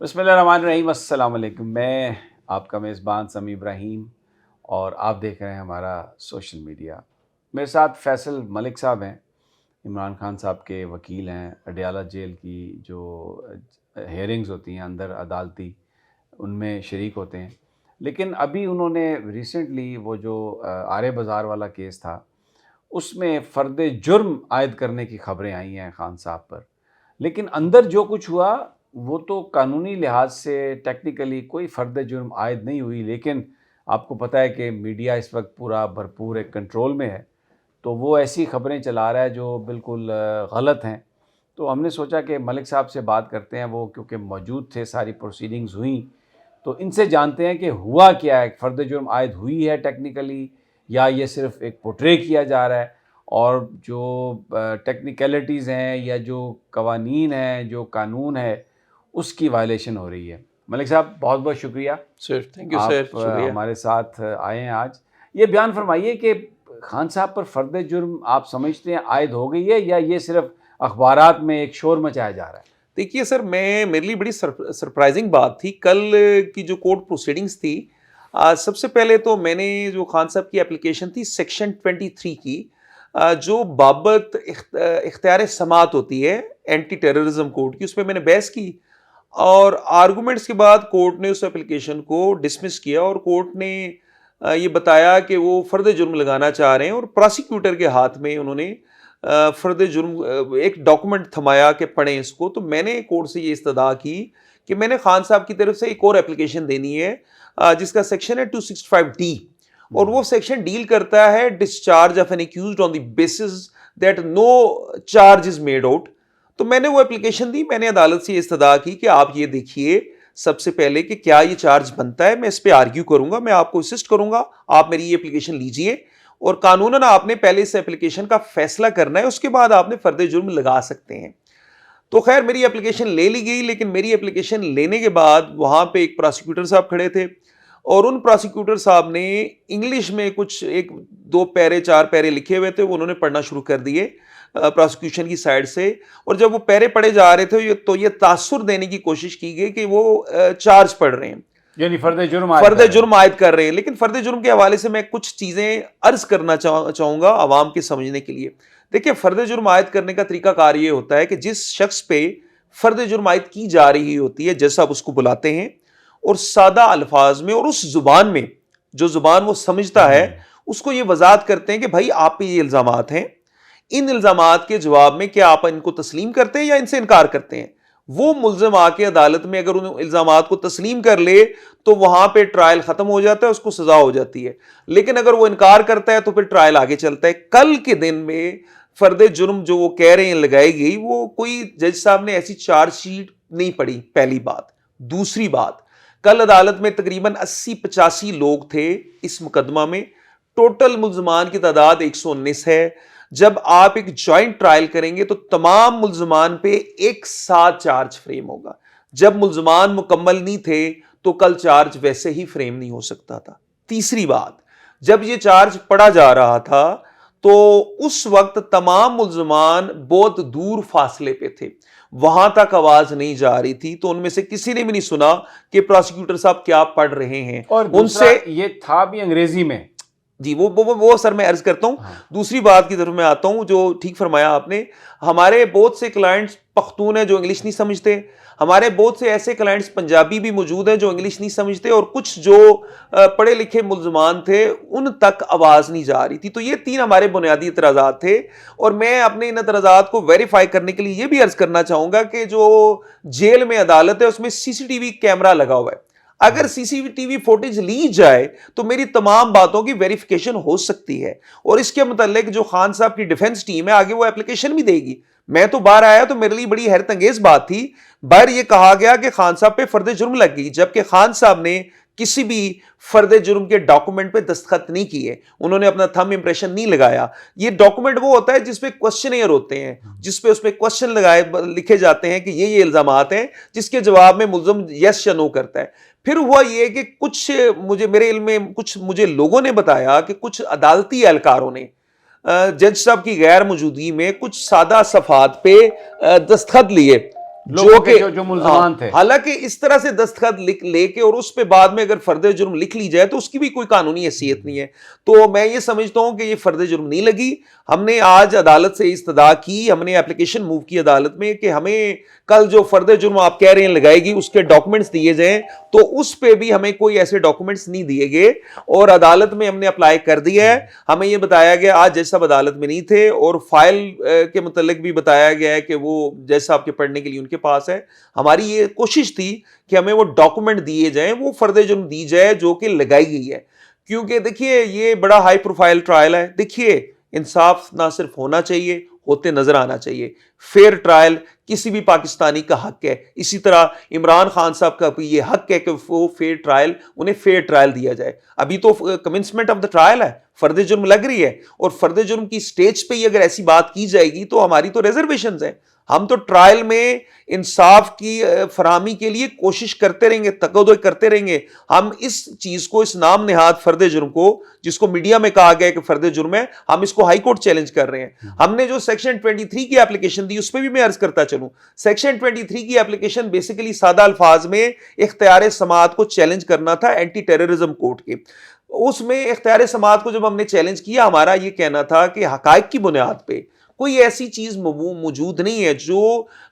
بسم اللہ الرحمن الرحیم. السلام علیکم. میں آپ کا میزبان سمیع ابراہیم اور آپ دیکھ رہے ہیں ہمارا سوشل میڈیا. میرے ساتھ فیصل ملک صاحب ہیں، عمران خان صاحب کے وکیل ہیں. اڈیالہ جیل کی جو ہیئرنگز ہوتی ہیں اندر عدالتی، ان میں شریک ہوتے ہیں. لیکن ابھی انہوں نے ریسنٹلی وہ جو آرے بازار والا کیس تھا اس میں فرد جرم عائد کرنے کی خبریں آئی ہیں خان صاحب پر. لیکن اندر جو کچھ ہوا وہ تو قانونی لحاظ سے ٹیکنیکلی کوئی فرد جرم عائد نہیں ہوئی. لیکن آپ کو پتہ ہے کہ میڈیا اس وقت پورا بھرپور ایک کنٹرول میں ہے، تو وہ ایسی خبریں چلا رہا ہے جو بالکل غلط ہیں. تو ہم نے سوچا کہ ملک صاحب سے بات کرتے ہیں، وہ کیونکہ موجود تھے، ساری پروسیڈنگز ہوئیں، تو ان سے جانتے ہیں کہ ہوا کیا ہے. فرد جرم عائد ہوئی ہے ٹیکنیکلی یا یہ صرف ایک پورٹرے کیا جا رہا ہے، اور جو ٹیکنیکلٹیز ہیں یا جو قوانین ہیں، جو قانون ہے، اس کی وائلیشن ہو رہی ہے. ملک صاحب بہت بہت شکریہ سر. تھینک یو آپ سر. شکریہ. ہمارے ساتھ آئے ہیں آج. یہ بیان فرمائیے کہ خان صاحب پر فرد جرم آپ سمجھتے ہیں عائد ہو گئی ہے یا یہ صرف اخبارات میں ایک شور مچایا جا رہا ہے؟ دیکھیے سر، میرے لیے بڑی سرپرائزنگ بات تھی کل کی جو کورٹ پروسیڈنگز تھی. سب سے پہلے تو میں نے جو خان صاحب کی اپلیکیشن تھی سیکشن 23 کی، جو بابت اختیار سماعت ہوتی ہے اینٹی ٹیررزم کوڈ کی، اس پہ میں نے بحث کی اور آرگومنٹس کے بعد کورٹ نے اس اپلیکیشن کو ڈسمس کیا اور کورٹ نے یہ بتایا کہ وہ فرد جرم لگانا چاہ رہے ہیں اور پراسیکیوٹر کے ہاتھ میں انہوں نے فرد جرم ایک ڈاکومنٹ تھمایا کہ پڑھیں اس کو. تو میں نے کورٹ سے یہ استدعا کی کہ میں نے خان صاحب کی طرف سے ایک اور اپلیکیشن دینی ہے جس کا سیکشن ہے 265D، اور وہ سیکشن ڈیل کرتا ہے discharge of an accused on the basis that no charge is made out. تو میں نے وہ اپلیکیشن دی. میں نے عدالت سے یہ استدعا کی کہ آپ یہ دیکھیے سب سے پہلے کہ کیا یہ چارج بنتا ہے. میں اس پہ آرگیو کروں گا، میں آپ کو اسسٹ کروں گا، آپ میری یہ اپلیکیشن لیجئے اور قانوناً آپ نے پہلے اس اپلیکیشن کا فیصلہ کرنا ہے، اس کے بعد آپ نے فرد جرم لگا سکتے ہیں. تو خیر میری اپلیکیشن لے لی گئی، لیکن میری اپلیکیشن لینے کے بعد وہاں پہ ایک پراسیکیوٹر صاحب کھڑے تھے اور ان پراسیکیوٹر صاحب نے انگلش میں کچھ 1-2 پیرے لکھے ہوئے تھے، وہ انہوں نے پڑھنا شروع کر دیے پراسیکیوشن کی سائڈ سے. اور جب وہ پیرے پڑھے جا رہے تھے تو یہ تاثر دینے کی کوشش کی گئی کہ وہ چارج پڑھ رہے ہیں، یعنی فرد جرم عائد کر رہے ہیں. لیکن فرد جرم کے حوالے سے میں کچھ چیزیں عرض کرنا چاہوں گا عوام کے سمجھنے کے لیے. دیکھیں، فرد جرم عائد کرنے کا طریقہ کار یہ ہوتا ہے کہ جس شخص پہ فرد جرم عائد کی جا رہی ہوتی ہے، جیسا آپ اس کو بلاتے ہیں اور سادہ الفاظ میں اور اس زبان میں جو زبان وہ سمجھتا ہے اس کو یہ وضاحت کرتے ہیں کہ بھائی آپ پہ یہ الزامات ہیں، ان الزامات کے جواب میں کیا آپ ان کو تسلیم کرتے ہیں یا ان سے انکار کرتے ہیں. وہ ملزم آ کے عدالت میں اگر ان الزامات کو تسلیم کر لے تو وہاں پہ ٹرائل ختم ہو جاتا ہے، اس کو سزا ہو جاتی ہے. لیکن اگر وہ انکار کرتا ہے تو پھر ٹرائل آگے چلتا ہے. کل کے دن میں فرد جرم جو وہ کہہ رہے ہیں لگائی گئی، وہ کوئی جج صاحب نے ایسی چارج شیٹ نہیں پڑھی، پہلی بات. دوسری بات، کل عدالت میں تقریباً 80-85 لوگ تھے اس مقدمہ میں. ٹوٹل ملزمان کی تعداد 119 ہے. جب آپ ایک جوائنٹ ٹرائل کریں گے تو تمام ملزمان پہ ایک ساتھ چارج فریم ہوگا. جب ملزمان مکمل نہیں تھے تو کل چارج ویسے ہی فریم نہیں ہو سکتا تھا. تیسری بات، جب یہ چارج پڑھا جا رہا تھا تو اس وقت تمام ملزمان بہت دور فاصلے پہ تھے، وہاں تک آواز نہیں جا رہی تھی، تو ان میں سے کسی نے بھی نہیں سنا کہ پراسیکیوٹر صاحب کیا پڑھ رہے ہیں. اور ان سے یہ تھا بھی انگریزی میں. جی وہ سر میں عرض کرتا ہوں. دوسری بات کی طرف میں آتا ہوں جو ٹھیک فرمایا آپ نے. ہمارے بہت سے کلائنٹس پختون ہیں جو انگلش نہیں سمجھتے، ہمارے بہت سے ایسے کلائنٹس پنجابی بھی موجود ہیں جو انگلش نہیں سمجھتے، اور کچھ جو پڑھے لکھے ملزمان تھے ان تک آواز نہیں جا رہی تھی. تو یہ 3 ہمارے بنیادی اعتراضات تھے، اور میں اپنے ان اعتراضات کو ویریفائی کرنے کے لیے یہ بھی عرض کرنا چاہوں گا کہ جو جیل میں عدالت ہے اس میں CCTV کیمرہ لگا ہوا ہے. اگر CCTV فوٹیج لی جائے تو میری تمام باتوں کی ویریفیکیشن ہو سکتی ہے، اور اس کے متعلق جو خان صاحب کی ڈیفنس ٹیم ہے آگے وہ اپلیکیشن بھی دے گی. میں تو باہر آیا تو میرے لیے بڑی حیرت انگیز بات تھی. باہر یہ کہا گیا کہ خان صاحب پہ فرد جرم لگ گئی، جبکہ خان صاحب نے کسی بھی فرد جرم کے ڈاکومنٹ پہ دستخط نہیں کیے، انہوں نے اپنا تھم امپریشن نہیں لگایا. یہ ڈاکومنٹ وہ ہوتا ہے جس پہ کوسچنیئر ہوتے ہیں، جس پہ اس پہ کوسچن لکھے جاتے ہیں کہ یہ الزامات ہیں، جس کے جواب میں ملزم یس یا نو کرتا ہے. پھر ہوا یہ کہ کچھ میرے علم میں کچھ مجھے لوگوں نے بتایا کہ کچھ عدالتی اہلکاروں نے جج صاحب کی غیر موجودگی میں کچھ سادہ صفحات پہ دستخط لیے جو کہ جو ملزمان تھے. حالانکہ اس طرح سے دستخط لے کے اور اس پہ بعد میں اگر فرد جرم لکھ لی جائے تو اس کی بھی کوئی قانونی حیثیت نہیں ہے. تو میں یہ سمجھتا ہوں کہ یہ فرد جرم نہیں لگی. ہم نے آج عدالت سے استدعا کی, ہم نے اپلیکیشن موو کی عدالت میں کہ ہمیں کل جو فرد جرم آپ کہہ رہے ہیں لگائے گی اس کے ڈاکومنٹس دیے جائیں, تو اس پہ بھی ہمیں کوئی ایسے ڈاکومنٹس نہیں دیے گئے اور عدالت میں ہم نے اپلائی کر دیا ہے. ہمیں یہ بتایا گیا, آج جج صاحب عدالت میں نہیں تھے, اور فائل کے متعلق بھی بتایا گیا ہے کہ وہ جج صاحب کے پڑھنے کے لیے ان کے پاس ہے. ہماری یہ کوشش تھی کہ ہمیں وہ ڈاکومنٹ دیے جائیں, وہ فرد جرم دی جائے جو کہ لگائی گئی ہے. کیونکہ دیکھیے یہ بڑا ہائی پروفائل ٹرائل ہے. دیکھیے انصاف نہ صرف ہونا چاہیے, ہوتے نظر آنا چاہیے. فیئر ٹرائل کسی بھی پاکستانی کا حق ہے. اسی طرح عمران خان صاحب کا بھی یہ حق ہے کہ وہ فیئر ٹرائل, انہیں فیئر ٹرائل دیا جائے. ابھی تو کمنسمنٹ آف دا ٹرائل ہے, فرد جرم لگ رہی ہے, اور فرد جرم کی سٹیج پہ ہی اگر ایسی بات کی جائے گی تو ہماری تو ریزرویشنز ہیں. ہم تو ٹرائل میں انصاف کی فراہمی کے لیے کوشش کرتے رہیں گے, تقاضے کرتے رہیں گے. ہم اس چیز کو, اس نام نہاد فرد جرم کو, جس کو میڈیا میں کہا گیا کہ فرد جرم ہے, ہم اس کو ہائی کورٹ چیلنج کر رہے ہیں. ہم نے جو سیکشن 23 کی اپلیکیشن دی اس پہ بھی میں عرض کرتا چلوں. سیکشن 23 کی اپلیکیشن بیسیکلی سادہ الفاظ میں اختیار سماعت کو چیلنج کرنا تھا اینٹی ٹیررزم کورٹ کے. اس میں اختیار سماعت کو جب ہم نے چیلنج کیا, ہمارا یہ کہنا تھا کہ حقائق کی بنیاد پہ کوئی ایسی چیز موجود نہیں ہے جو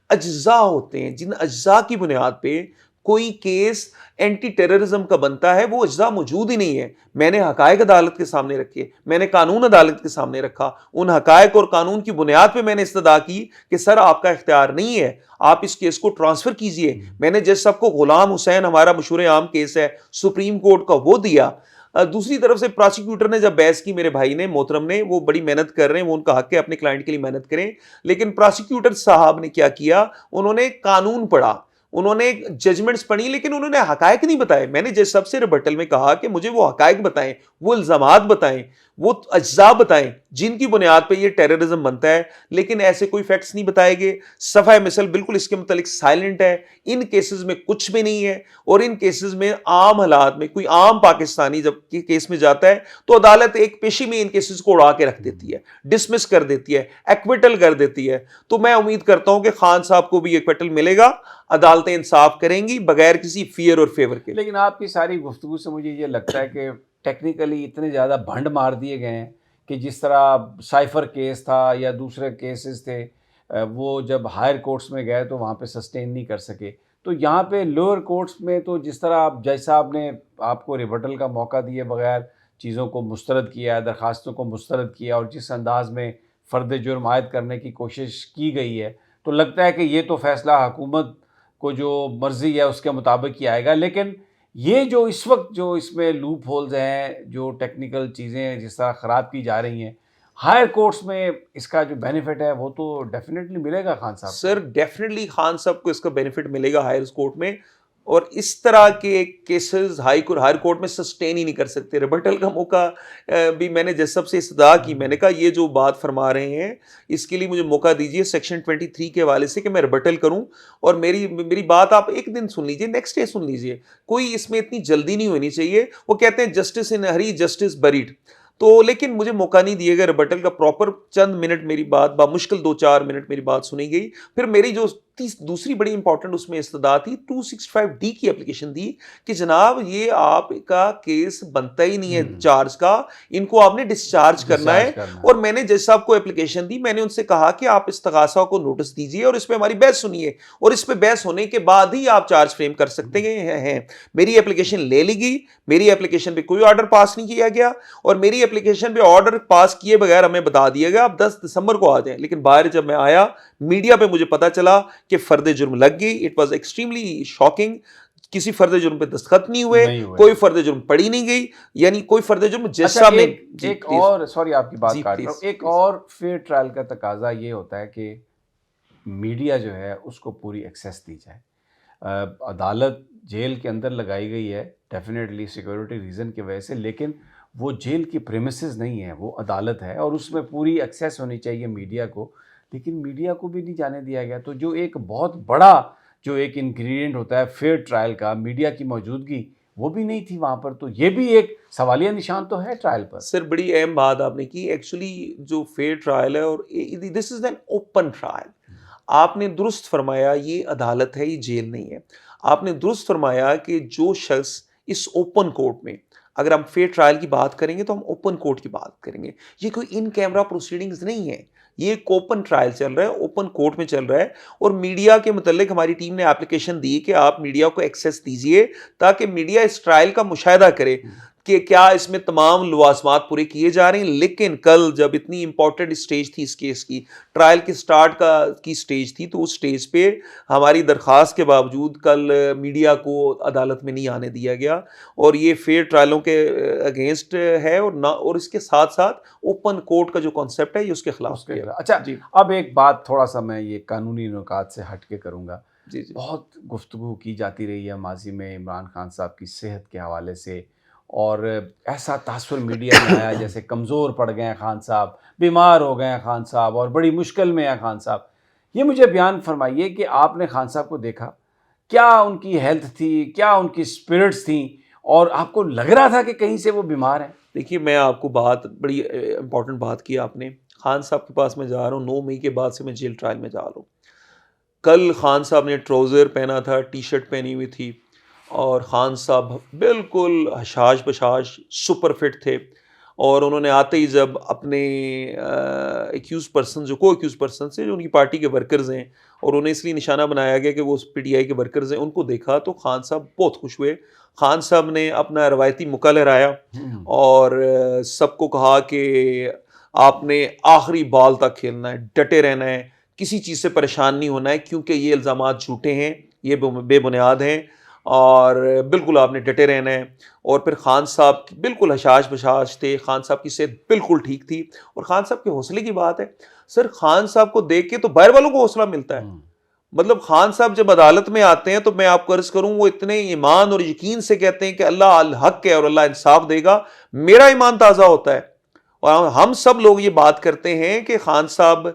اجزاء ہوتے ہیں, جن اجزاء کی بنیاد پہ کوئی کیس اینٹی ٹیررزم کا بنتا ہے, وہ اجزاء موجود ہی نہیں ہے. میں نے حقائق عدالت کے سامنے رکھے, میں نے قانون عدالت کے سامنے رکھا. ان حقائق اور قانون کی بنیاد پہ میں نے استدعا کی کہ سر آپ کا اختیار نہیں ہے, آپ اس کیس کو ٹرانسفر کیجئے. میں نے جج صاحب کو غلام حسین, ہمارا مشہور عام کیس ہے سپریم کورٹ کا, وہ دیا. دوسری طرف سے پراسیکیوٹر نے جب بحث کی, میرے بھائی نے, محترم نے, وہ بڑی محنت کر رہے ہیں, وہ ان کا حق ہے اپنے کلائنٹ کے لیے محنت کریں, لیکن پراسیکیوٹر صاحب نے کیا کیا, انہوں نے قانون پڑھا, انہوں نے ججمنٹس پڑھی, لیکن انہوں نے حقائق نہیں بتائے. میں نے جج صاحب سے ریبٹل میں کہا کہ مجھے وہ حقائق بتائیں, وہ الزامات بتائیں, وہ اجزاء بتائیں جن کی بنیاد پہ یہ ٹیررزم بنتا ہے, لیکن ایسے کوئی فیکٹس نہیں بتائے گئے. صفحہ مثل بالکل اس کے متعلق سائلنٹ ہے. ان کیسز میں کچھ بھی نہیں ہے, اور ان کیسز میں عام حالات میں کوئی عام پاکستانی جب کیس میں جاتا ہے تو عدالت ایک پیشی میں ان کیسز کو اڑا کے رکھ دیتی ہے, ڈسمس کر دیتی ہے, ایکویٹل کر دیتی ہے. تو میں امید کرتا ہوں کہ خان صاحب کو بھی ایکویٹل ملے گا, عدالتیں انصاف کریں گی بغیر کسی فیئر اور فیور کے. لیکن آپ کی ساری گفتگو سے مجھے یہ لگتا ہے کہ ٹیکنیکلی اتنے زیادہ بھنڈ مار دیے گئے ہیں کہ جس طرح سائفر کیس تھا یا دوسرے کیسز تھے, وہ جب ہائر کورٹس میں گئے تو وہاں پہ سسٹین نہیں کر سکے. تو یہاں پہ لوور کورٹس میں تو جس طرح جج صاحب نے آپ کو ریبٹل کا موقع دیے بغیر چیزوں کو مسترد کیا, درخواستوں کو مسترد کیا, اور جس انداز میں فرد جرم عائد کرنے کی کوشش کی گئی ہے, تو لگتا ہے کہ یہ تو فیصلہ حکومت کو جو مرضی ہے اس کے مطابق ہی آئے گا. لیکن یہ جو اس وقت جو اس میں لوپ ہولز ہیں, جو ٹیکنیکل چیزیں جس طرح خراب کی جا رہی ہیں, ہائر کورٹس میں اس کا جو بینیفٹ ہے وہ تو ڈیفینیٹلی ملے گا خان صاحب. سر ڈیفینیٹلی خان صاحب کو اس کا بینیفٹ ملے گا ہائر کورٹ میں, اور اس طرح کے کیسز ہائر کورٹ میں سسٹین ہی نہیں کر سکتے. ریبٹل کا موقع بھی میں نے جج صاحب سے استدعا کی, میں نے کہا یہ جو بات فرما رہے ہیں اس کے لیے مجھے موقع دیجیے سیکشن 23 کے حوالے سے کہ میں ریبٹل کروں, اور میری بات آپ ایک دن سن لیجیے, نیکسٹ ڈے سن لیجیے, کوئی اس میں اتنی جلدی نہیں ہونی چاہیے. وہ کہتے ہیں justice in hurry justice buried, تو لیکن مجھے موقع نہیں دیے گا ریبٹل کا پراپر. چند منٹ میری بات, بامشکل 2-4 منٹ میری بات سنی گئی. پھر میری جو دوسری بڑی امپورٹنٹ اس میں استدعا تھی 265D کی اپلیکیشن دی کہ جناب یہ آپ کا کیس بنتا ہی نہیں ہے چارج کا, ان کو آپ نے ڈسچارج کرنا ہے. اور میں نے جج صاحب کو اپلیکیشن دی, میں نے ان سے کہا کہ آپ استغاثہ کو نوٹس دیجئے اور اس پہ ہماری بحث سنیے, اور اس پہ بحث ہونے کے بعد ہی آپ چارج فریم کر سکتے ہیں. میری اپلیکیشن لے لی گئی, میری اپلیکیشن پہ کوئی آرڈر پاس نہیں کیا گیا, اور میری اپلیکیشن پہ آرڈر پاس کیے بغیر ہمیں بتا دیا گیا آپ 10 دسمبر کو آ جائیں. لیکن باہر جب میں آیا میڈیا پہ مجھے پتا چلا کہ فرد جرم لگ گئی. It was extremely shocking. کسی فرد جرم پہ دستخط نہیں ہوئے, کوئی فرد جرم پڑھی نہیں گئی, یعنی کوئی فرد جرم جس صاحب میں. ایک اور سوری آپ کی بات کاٹ رہا ہوں, ایک اور فیئر ٹرائل کا تقاضا یہ ہوتا ہے کہ میڈیا جو ہے اس کو پوری ایکسیس دی جائے. عدالت جیل کے اندر لگائی گئی ہے ڈیفینیٹلی سیکورٹی ریزن کی وجہ سے, لیکن وہ جیل کی پریمیسز نہیں ہے, وہ عدالت ہے, اور اس میں پوری ایکسیس ہونی چاہیے میڈیا کو, لیکن میڈیا کو بھی نہیں جانے دیا گیا. تو جو ایک بہت بڑا جو ایک انگریڈینٹ ہوتا ہے فیئر ٹرائل کا, میڈیا کی موجودگی, وہ بھی نہیں تھی وہاں پر. تو یہ بھی ایک سوالیہ نشان تو ہے ٹرائل پر. سر بڑی اہم بات آپ نے کی. ایکچولی جو فیئر ٹرائل ہے, اور دس از این اوپن ٹرائل, آپ نے درست فرمایا یہ عدالت ہے، یہ جیل نہیں ہے. آپ نے درست فرمایا کہ جو شخص اس اوپن کورٹ میں، اگر ہم فیئر ٹرائل کی بات کریں گے تو ہم اوپن کورٹ کی بات کریں گے. یہ کوئی ان کیمرہ پروسیڈنگز نہیں ہے، یہ ایک اوپن ٹرائل چل رہا ہے، اوپن کورٹ میں چل رہا ہے. اور میڈیا کے متعلق ہماری ٹیم نے اپلیکیشن دی کہ آپ میڈیا کو ایکسیس دیجئے تاکہ میڈیا اس ٹرائل کا مشاہدہ کرے کہ کیا اس میں تمام لوازمات پورے کیے جا رہے ہیں. لیکن کل جب اتنی امپورٹنٹ اسٹیج تھی اس کیس کی، ٹرائل کے سٹارٹ کی اسٹیج تھی، تو اس اسٹیج پہ ہماری درخواست کے باوجود کل میڈیا کو عدالت میں نہیں آنے دیا گیا. اور یہ فیئر ٹرائلوں کے اگینسٹ ہے، اور اس کے ساتھ ساتھ اوپن کورٹ کا جو کانسیپٹ ہے یہ اس کے خلاف ہے. اچھا جی اب ایک بات تھوڑا سا میں یہ قانونی نکات سے ہٹ کے کروں گا. جی جی بہت گفتگو کی جاتی رہی ہے ماضی میں عمران خان صاحب کی صحت کے حوالے سے، اور ایسا تاثر میڈیا میں آیا جیسے کمزور پڑ گئے ہیں خان صاحب، بیمار ہو گئے ہیں خان صاحب، اور بڑی مشکل میں ہیں خان صاحب. یہ مجھے بیان فرمائیے کہ آپ نے خان صاحب کو دیکھا، کیا ان کی ہیلتھ تھی، کیا ان کی اسپرٹس تھیں، اور آپ کو لگ رہا تھا کہ کہیں سے وہ بیمار ہیں؟ دیکھیے، میں آپ کو بڑی امپورٹنٹ بات کی آپ نے. خان صاحب کے پاس میں جا رہا ہوں 9 مئی کے بعد سے میں جیل ٹرائل میں جا رہا ہوں. کل خان صاحب نے ٹراؤزر پہنا تھا، ٹی شرٹ پہنی ہوئی تھی، اور خان صاحب بالکل حشاش بشاش سپر فٹ تھے. اور انہوں نے آتے ہی جب اپنے ایکیوز پرسن جو کو ایکیوز پرسن سے جو ان کی پارٹی کے ورکرز ہیں، اور انہیں اس لیے نشانہ بنایا گیا کہ وہ پی ٹی آئی کے ورکرز ہیں، ان کو دیکھا تو خان صاحب بہت خوش ہوئے. خان صاحب نے اپنا روایتی مکہ لہرایا اور سب کو کہا کہ آپ نے آخری بال تک کھیلنا ہے، ڈٹے رہنا ہے، کسی چیز سے پریشان نہیں ہونا ہے، کیونکہ یہ الزامات جھوٹے ہیں، یہ بے بنیاد ہیں، اور بالکل آپ نے ڈٹے رہنا ہے. اور پھر خان صاحب بالکل حشاش بشاش تھے، خان صاحب کی صحت بالکل ٹھیک تھی. اور خان صاحب کے حوصلے کی بات ہے سر، خان صاحب کو دیکھ کے تو باہر والوں کو حوصلہ ملتا ہے. مطلب خان صاحب جب عدالت میں آتے ہیں تو میں آپ کو عرض کروں، وہ اتنے ایمان اور یقین سے کہتے ہیں کہ اللہ الحق ہے اور اللہ انصاف دے گا. میرا ایمان تازہ ہوتا ہے. اور ہم سب لوگ یہ بات کرتے ہیں کہ خان صاحب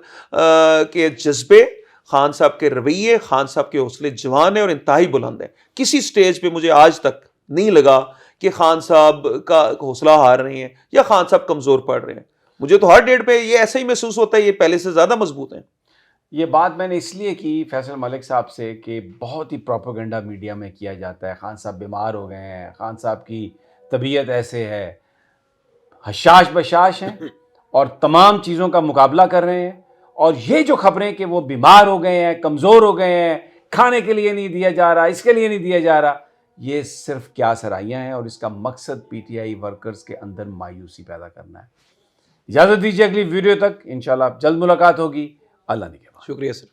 کے جذبے، خان صاحب کے رویے، خان صاحب کے حوصلے جوان ہیں اور انتہائی بلند ہیں. کسی سٹیج پہ مجھے آج تک نہیں لگا کہ خان صاحب کا حوصلہ ہار رہے ہیں یا خان صاحب کمزور پڑ رہے ہیں. مجھے تو ہر ڈیٹ پہ یہ ایسا ہی محسوس ہوتا ہے یہ پہلے سے زیادہ مضبوط ہیں. یہ بات میں نے اس لیے کی فیصل ملک صاحب سے کہ بہت ہی پروپیگنڈا میڈیا میں کیا جاتا ہے، خان صاحب بیمار ہو گئے ہیں، خان صاحب کی طبیعت ایسے ہے، حشاش بشاش ہیں اور تمام چیزوں کا مقابلہ کر رہے ہیں. اور یہ جو خبریں کہ وہ بیمار ہو گئے ہیں، کمزور ہو گئے ہیں، کھانے کے لیے نہیں دیا جا رہا، اس کے لیے نہیں دیا جا رہا، یہ صرف کیا سرائیاں ہیں، اور اس کا مقصد پی ٹی آئی ورکرز کے اندر مایوسی پیدا کرنا ہے. اجازت دیجیے اگلی ویڈیو تک انشاءاللہ جلد ملاقات ہوگی. اللہ نگہبان. شکریہ سر.